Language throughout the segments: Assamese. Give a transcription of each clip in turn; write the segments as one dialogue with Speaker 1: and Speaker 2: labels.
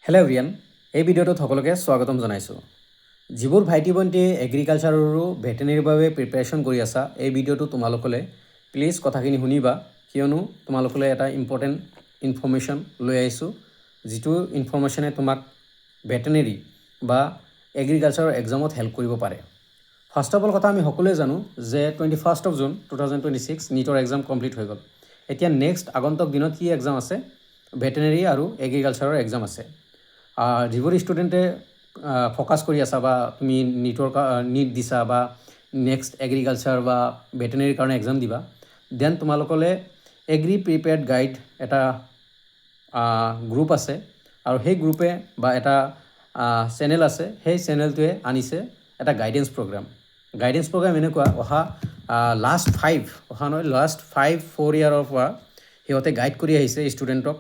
Speaker 1: হেল্ল' এভৰিৱান, এই ভিডিঅ'টোত সকলোকে স্বাগতম জনাইছোঁ। যিবোৰ ভাইটি ভণ্টিয়ে এগ্ৰিকালচাৰ আৰু ভেটেনেৰীৰ বাবে প্ৰিপেৰেশ্যন কৰি আছা, এই ভিডিঅ'টো তোমালোকলৈ প্লিজ কথাখিনি শুনিবা, কিয়নো তোমালোকলৈ এটা ইম্পৰ্টেণ্ট ইনফৰ্মেশ্যন লৈ আহিছোঁ, যিটো ইনফৰ্মেশ্যনে তোমাক ভেটেনেৰী বা এগ্ৰিকালচাৰৰ এক্সামত হেল্প কৰিব পাৰে। ফাৰ্ষ্ট অফ অল কথা আমি সকলোৱে জানো যে 21 জুন 2026 নিটৰ এক্সাম কমপ্লিট হৈ গ'ল। এতিয়া নেক্সট আগন্তুক দিনত কি এক্সাম আছে? ভেটেনেৰী আৰু এগ্ৰিকালচাৰৰ এক্সাম আছে। যিবোৰ ষ্টুডেণ্টে ফ'কাছ কৰি আছা বা তুমি নিট দিছা বা নেক্সট এগ্ৰিকালচাৰ বা ভেটেনেৰীৰ কাৰণে এক্সাম দিবা, দেন তোমালোকলৈ এগ্ৰি প্ৰিপেয়াৰ্ড গাইড এটা গ্ৰুপ আছে, আৰু সেই গ্ৰুপে বা এটা চেনেল আছে, সেই চেনেলটোৱে আনিছে এটা গাইডেন্স প্ৰগ্ৰাম এনেকুৱা লাষ্ট 4 ইয়াৰৰ পৰা সিহঁতে গাইড কৰি আহিছে ষ্টুডেণ্টক,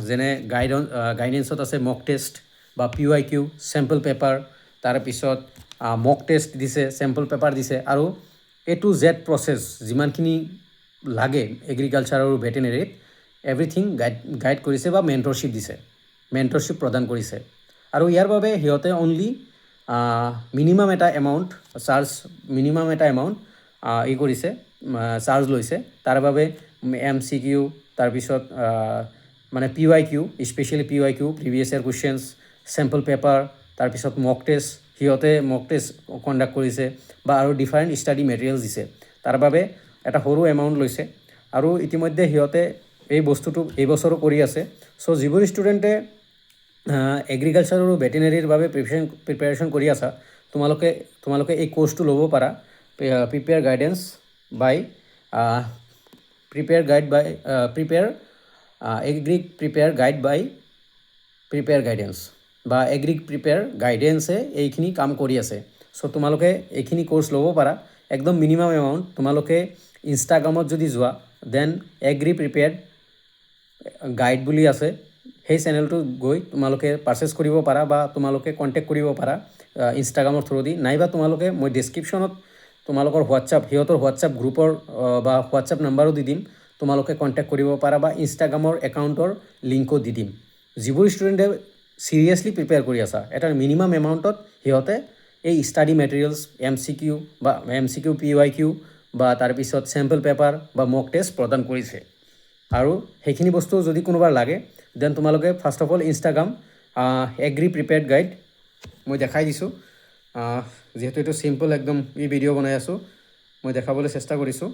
Speaker 1: যেনে গাইডেন্সত আছে মক টেষ্ট বা PYQ, চেম্পল পেপাৰ, তাৰপিছত মক টেষ্ট দিছে, চেম্পল পেপাৰ দিছে, আৰু A to Z প্ৰচেছ যিমানখিনি লাগে এগ্ৰিকালচাৰ আৰু ভেটেনেৰীত এভৰিথিং গাইড কৰিছে বা মেণ্টৰশ্বিপ প্ৰদান কৰিছে। আৰু ইয়াৰ বাবে সিহঁতে অনলি মিনিমাম এটা এমাউণ্ট কৰিছে, চাৰ্জ লৈছে। তাৰ বাবে MCQ, তাৰপিছত মানে PYQ, specially PYQ, previous year questions, sample paper, তাৰপিছত মক টেষ্ট, সিহঁতে মক টেষ্ট কণ্ডাক্ট কৰিছে বা আৰু ডিফাৰেণ্ট ষ্টাডি মেটেৰিয়েলছ দিছে। তাৰ বাবে এটা সৰু এমাউণ্ট লৈছে, আৰু ইতিমধ্যে সিহঁতে এই বস্তুটো এইবছৰো কৰি আছে। চ' যিবোৰ ষ্টুডেণ্টে এগ্ৰিকালচাৰ আৰু ভেটেনেৰীৰ বাবে প্ৰিপেৰেশ্যন কৰি আছা, তোমালোকে এই কোৰ্চটো ল'ব পাৰা, প্ৰিপেয়াৰ গাইডেন্স বা এগ্ৰিক প্ৰিপেয়াৰ গাইডেন্সে এইখিনি কাম কৰি আছে। চ' তোমালোকে এইখিনি কোৰ্চ ল'ব পাৰা, একদম মিনিমাম এমাউণ্ট। তোমালোকে ইনষ্টাগ্ৰামত যদি যোৱা, দেন এগ্ৰি প্ৰিপেয়াৰ্ড গাইড বুলি আছে, সেই চেনেলটো গৈ তোমালোকে পাৰচেছ কৰিব পাৰা বা তোমালোকে কণ্টেক্ট কৰিব পাৰা ইনষ্টাগ্ৰামৰ থ্ৰুদি, নাইবা তোমালোকে মই ডেছক্ৰিপশ্যনত তোমালোকৰ সিহঁতৰ হোৱাটছআপ গ্ৰুপৰ বা হোৱাটছআপ নাম্বাৰো দি দিম, তোমালোকে কণ্টেক্ট কৰিব পাৰা বা ইনষ্টাগ্ৰামৰ একাউণ্টৰ লিংকো দি দিম। যিবোৰ ষ্টুডেণ্টে চিৰিয়াছলি প্ৰিপেয়াৰ কৰি আছা, এটা মিনিমাম এমাউণ্টত সিহঁতে এই ষ্টাডি মেটেৰিয়েলছ MCQ, PYQ বা তাৰপিছত চেম্পল পেপাৰ বা মক টেষ্ট প্ৰদান কৰিছে। আৰু সেইখিনি বস্তু যদি কোনোবাৰ লাগে, দেন তোমালোকে first of all Instagram agri prepared guide মই দেখাই দিছোঁ, যিহেতু এইটো চিম্পল একদম ভিডিঅ' বনাই আছোঁ, মই দেখাবলৈ চেষ্টা কৰিছোঁ।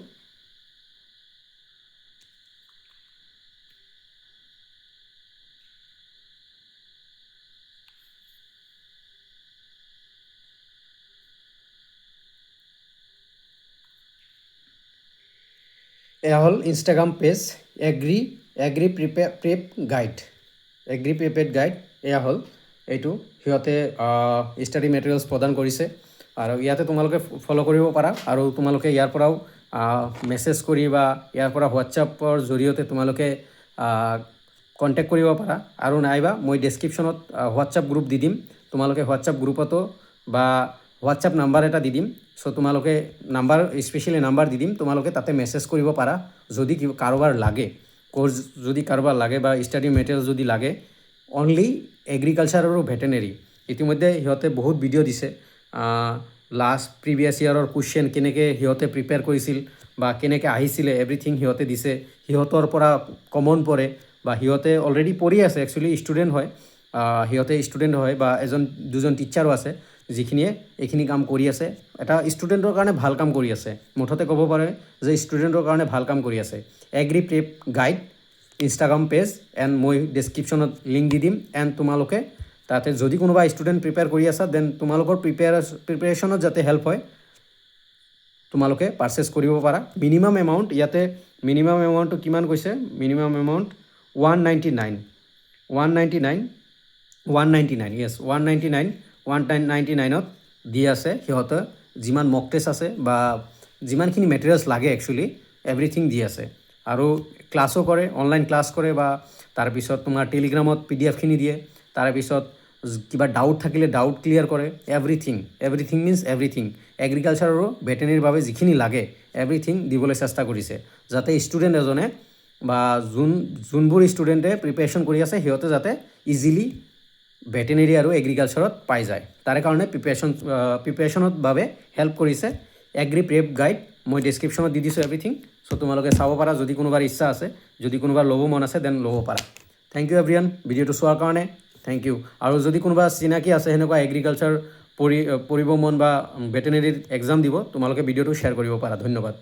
Speaker 1: এয়া হ'ল Instagram page agri prepared guide. এয়া হ'ল এইটো, সিহঁতে ষ্টাডি মেটেৰিয়েলছ প্ৰদান কৰিছে, আৰু ইয়াতে তোমালোকে ফ'ল' কৰিব পাৰা। আৰু তোমালোকে ইয়াৰ পৰাও মেছেজ কৰি বা ইয়াৰ পৰা হোৱাটছআপৰ জৰিয়তে তোমালোকে কণ্টেক্ট কৰিব পাৰা, আৰু নাইবা মই ডেছক্ৰিপশ্যনত হোৱাটছআপ গ্ৰুপ দি দিম, তোমালোকে হোৱাটছআপ গ্ৰুপতো বা হোৱাটছআপ নাম্বাৰ এটা দি দিম। চ' তোমালোকে স্পেচিয়েলি নাম্বাৰ দি দিম, তোমালোকে তাতে মেছেজ কৰিব পাৰা যদি কাৰোবাৰ লাগে, কোৰ্চ যদি কাৰোবাৰ লাগে বা ষ্টাডি মেটেৰিয়েল যদি লাগে, অনলি এগ্ৰিকালচাৰ আৰু ভেটেনেৰী। ইতিমধ্যে সিহঁতে বহুত ভিডিঅ' দিছে, প্ৰিভিয়াছ ইয়াৰৰ কুৱেশ্যন কেনেকৈ সিহঁতে প্ৰিপেয়াৰ কৰিছিল বা কেনেকৈ আহিছিলে, এভৰিথিং সিহঁতে দিছে। সিহঁতৰ পৰা কমন পৰে বা সিহঁতে অলৰেডি পঢ়ি আছে, একচুৱেলি ষ্টুডেণ্ট হয় বা দুজন টিচাৰো আছে, যিখিনিয়ে এইখিনি কাম কৰি আছে। এটা ষ্টুডেণ্টৰ কাৰণে ভাল কাম কৰি আছে, মুঠতে ক'ব পাৰে যে ষ্টুডেণ্টৰ কাৰণে ভাল কাম কৰি আছে। Agri prep guide Instagram page, and মই ডেছক্ৰিপশ্যনত লিংক দি দিম। এণ্ড তোমালোকে তাতে যদি কোনোবা ষ্টুডেণ্ট প্ৰিপেয়াৰ কৰি আছা, দেন তোমালোকৰ প্ৰিপেৰেশ্যনত যাতে হেল্প হয়, তোমালোকে পাৰচেছ কৰিব পাৰা। মিনিমাম এমাউণ্টটো কিমান কৈছে? মিনিমাম এমাউণ্ট 199ত দি আছে। সিহঁতে যিমান মক টেষ্ট আছে বা যিমানখিনি মেটেৰিয়েলছ লাগে একচুৱেলি এভৰিথিং দি আছে। আৰু ক্লাছো কৰে, অনলাইন ক্লাছ কৰে, বা তাৰপিছত তোমাৰ টেলিগ্ৰামত PDFখিনি দিয়ে। তাৰপিছত কিবা ডাউট থাকিলে ডাউট ক্লিয়াৰ কৰে। Everything means everything. এগ্ৰিকালচাৰ আৰু ভেটেনেৰীৰ বাবে যিখিনি লাগে এভৰিথিং দিবলৈ চেষ্টা কৰিছে, যাতে ষ্টুডেণ্ট এজনে বা যোনবোৰ ষ্টুডেণ্টে প্ৰিপেৰেশ্যন কৰি আছে, সিহঁতে যাতে ইজিলি ভেটেনেৰি আৰু এগ্ৰিকালচাৰত পাই যায় তাৰে কাৰণে প্ৰিপেৰেশ্যনত বাবে হেল্প কৰিছে এগ্ৰি প্ৰেপ গাইড মই ডেছক্ৰিপশ্যনত দি দিছোঁ এভৰিথিং চ' তোমালোকে চাব পাৰা যদি কোনোবাৰ ইচ্ছা আছে যদি কোনোবাৰ ল'ব মন আছে দেন ল'ব পাৰা থেংক ইউ এভৰিৱান ভিডিঅ'টো চোৱাৰ কাৰণে থেংক ইউ আৰু যদি কোনোবা চিনাকি আছে সেনেকুৱা এগ্ৰিকালচাৰ পঢ়িব মন বা ভেটেনেৰিৰ এক্সাম দিব তোমালোকে ভিডিঅ'টো শ্বেয়াৰ কৰিব পাৰা ধন্যবাদ